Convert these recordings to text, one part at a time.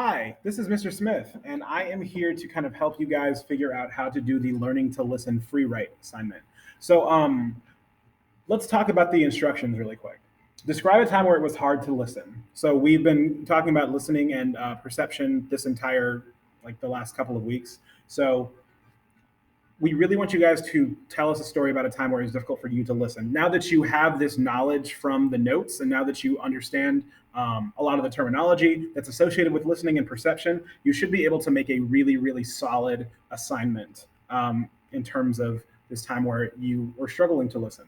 Hi, this is Mr. Smith, and I am here to kind of help you guys figure out how to do the learning to listen free write assignment. So, let's talk about the instructions really quick. Describe a time where it was hard to listen. So we've been talking about listening and perception this entire like the last couple of weeks. So we really want you guys to tell us a story about a time where it was difficult for you to listen. Now that you have this knowledge from the notes, and now that you understand a lot of the terminology that's associated with listening and perception, you should be able to make a really, really solid assignment in terms of this time where you were struggling to listen.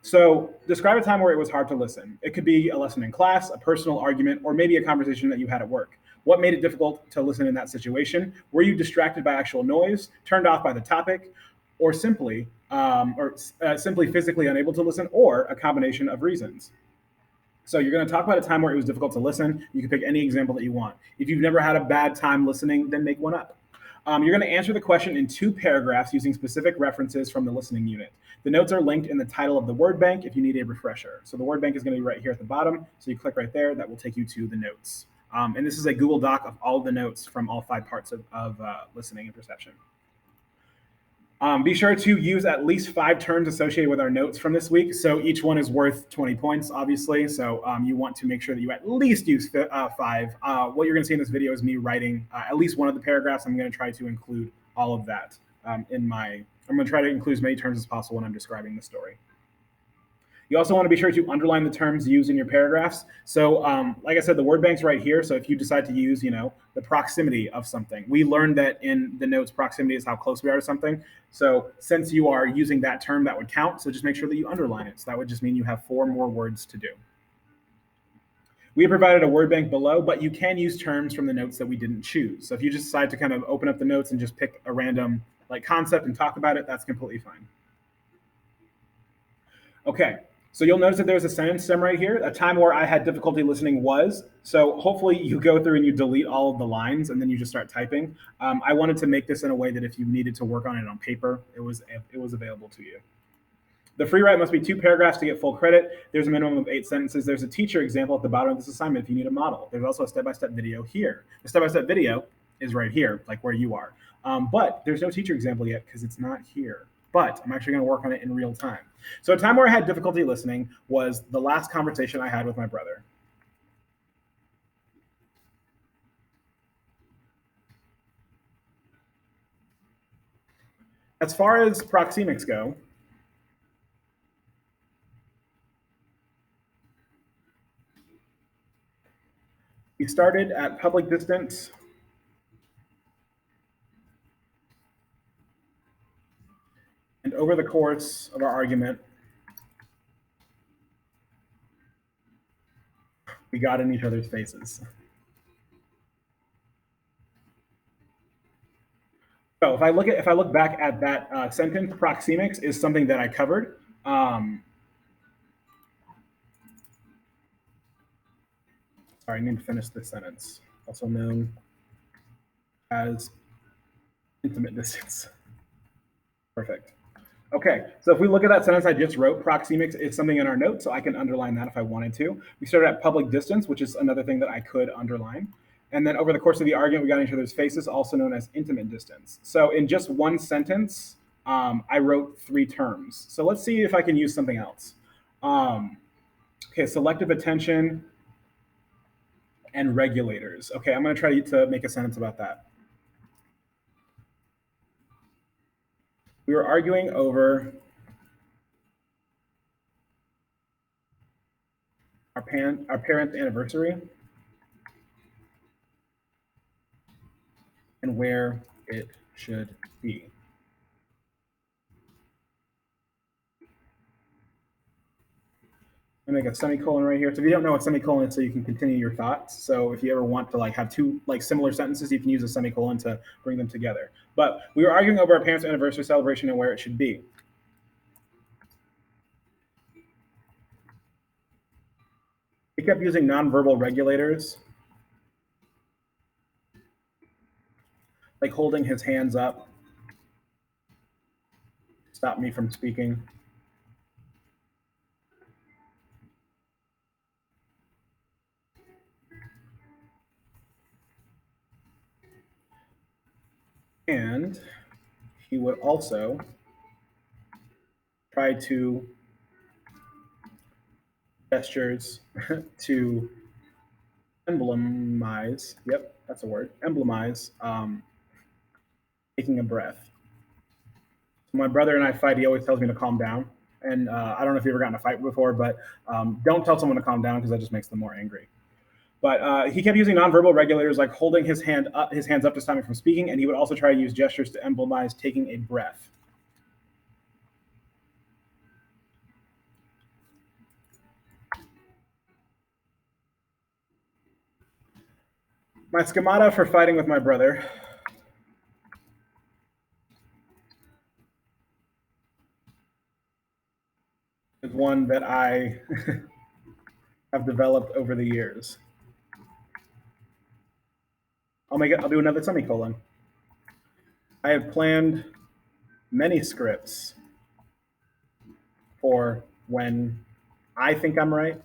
So, describe a time where it was hard to listen. It could be a lesson in class, a personal argument, or maybe a conversation that you had at work. What made it difficult to listen in that situation? Were you distracted by actual noise, turned off by the topic, or simply physically unable to listen, or a combination of reasons? So you're going to talk about a time where it was difficult to listen. You can pick any example that you want. If you've never had a bad time listening, then make one up. You're going to answer the question in 2 paragraphs using specific references from the listening unit. The notes are linked in the title of the word bank if you need a refresher. So the word bank is going to be right here at the bottom. So you click right there. That will take you to the notes. And this is a Google Doc of all the notes from all 5 parts of listening and perception. Be sure to use at least 5 terms associated with our notes from this week. So each one is worth 20 points, obviously. So you want to make sure that you at least use 5. What you're going to see in this video is me writing at least one of the paragraphs. I'm going to try to include all of that I'm going to try to include as many terms as possible when I'm describing the story. You also want to be sure to underline the terms used in your paragraphs. So, like I said, the word bank's right here. So if you decide to use, the proximity of something, we learned that in the notes, proximity is how close we are to something. So since you are using that term, that would count. So just make sure that you underline it. So that would just mean you have 4 more words to do. We have provided a word bank below, but you can use terms from the notes that we didn't choose. So if you just decide to kind of open up the notes and just pick a random concept and talk about it, that's completely fine. Okay, so you'll notice that there's a sentence stem right here. A time where I had difficulty listening was. So hopefully you go through and you delete all of the lines and then you just start typing. I wanted to make this in a way that if you needed to work on it on paper, it was available to you. The free write must be 2 paragraphs to get full credit. There's a minimum of 8 sentences. There's a teacher example at the bottom of this assignment if you need a model. There's also a step-by-step video here. The step-by-step video is right here, like where you are. But there's no teacher example yet because it's not here. But I'm actually going to work on it in real time. So a time where I had difficulty listening was the last conversation I had with my brother. As far as proxemics go, we started at public distance and over the course of our argument, we got in each other's faces. So if I look back at that sentence, proxemics is something that I covered. Sorry, I need to finish this sentence. Also known as intimate distance. Perfect. Okay, so if we look at that sentence I just wrote, proxemics is something in our notes, so I can underline that if I wanted to. We started at public distance, which is another thing that I could underline. And then over the course of the argument, we got in each other's faces, also known as intimate distance. So in just one sentence, I wrote 3 terms. So let's see if I can use something else. Okay, selective attention and regulators. Okay, I'm going to try to make a sentence about that. We were arguing over our parents' anniversary and where it should be. I make a semicolon right here. So if you don't know what semicolon is, so you can continue your thoughts. So if you ever want to have 2 similar sentences, you can use a semicolon to bring them together. But we were arguing over our parents' anniversary celebration and where it should be. We kept using nonverbal regulators, like holding his hands up, stop me from speaking. And he would also try to gestures to emblemize. Yep, that's a word. Emblemize taking a breath. My brother and I fight. He always tells me to calm down. And I don't know if you've ever gotten in a fight before, but don't tell someone to calm down because that just makes them more angry. But he kept using nonverbal regulators like holding his hands up to stop me from speaking, and he would also try to use gestures to emblemize taking a breath. My schemata for fighting with my brother is one that I have developed over the years. I'll do another semicolon. I have planned many scripts for when I think I'm right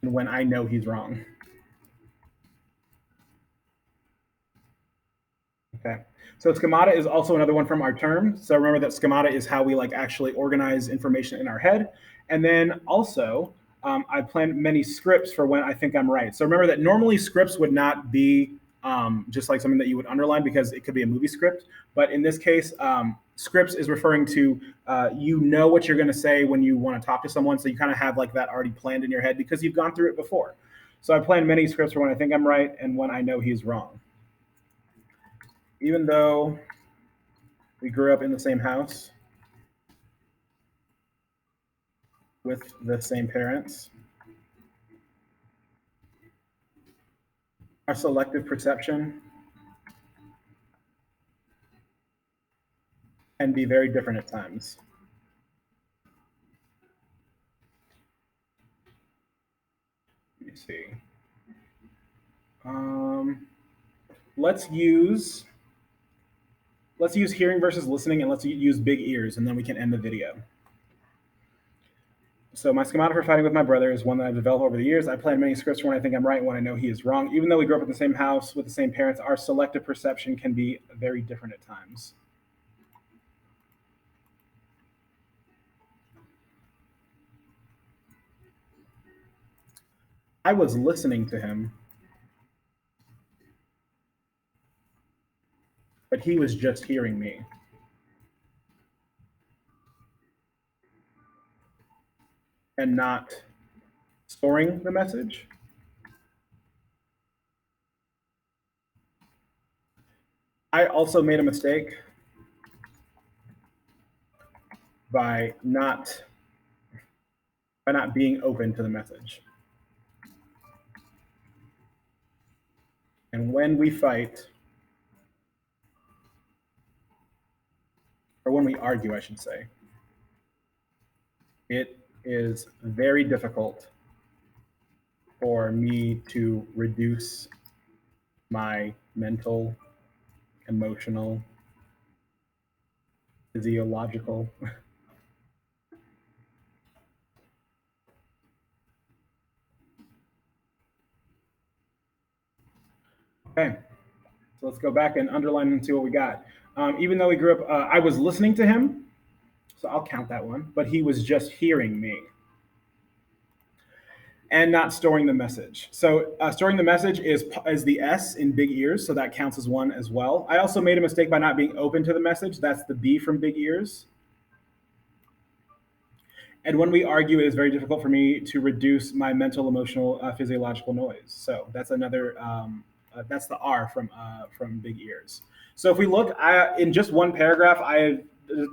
and when I know he's wrong. Okay. So schemata is also another one from our term. So remember that schemata is how we like actually organize information in our head. And then also, I plan many scripts for when I think I'm right. So remember that normally scripts would not be just like something that you would underline because it could be a movie script. But in this case, scripts is referring to you know what you're going to say when you want to talk to someone. So you kind of have like that already planned in your head because you've gone through it before. So I plan many scripts for when I think I'm right and when I know he's wrong. Even though we grew up in the same house with the same parents, our selective perception can be very different at times. Let me see. Um, let's use hearing versus listening, and let's use big ears, and then we can end the video. So my schemata for fighting with my brother is one that I've developed over the years. I plan many scripts for when I think I'm right and when I know he is wrong. Even though we grew up in the same house with the same parents, our selective perception can be very different at times. I was listening to him, but he was just hearing me. And not storing the message. I also made a mistake by not being open to the message. And when we fight, or when we argue, I should say, it is very difficult for me to reduce my mental, emotional, physiological. Okay, so let's go back and underline and see what we got. Even though we grew up, I was listening to him, so I'll count that one, but he was just hearing me. And not storing the message. So storing the message is the S in big ears, so that counts as one as well. I also made a mistake by not being open to the message. That's the B from big ears. And when we argue, it is very difficult for me to reduce my mental, emotional, physiological noise. So that's another. That's the R from big ears. So if we look in just one paragraph, I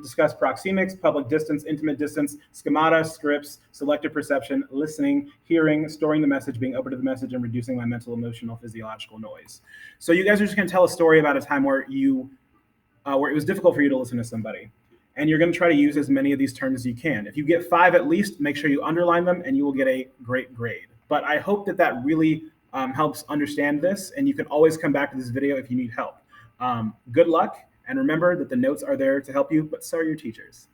discuss proxemics, public distance, intimate distance, schemata, scripts, selective perception, listening, hearing, storing the message, being open to the message, and reducing my mental, emotional, physiological noise. So you guys are just going to tell a story about a time where where it was difficult for you to listen to somebody. And you're going to try to use as many of these terms as you can. If you get 5 at least, make sure you underline them and you will get a great grade. But I hope that really helps understand this. And you can always come back to this video if you need help. Good luck. And remember that the notes are there to help you, but so are your teachers.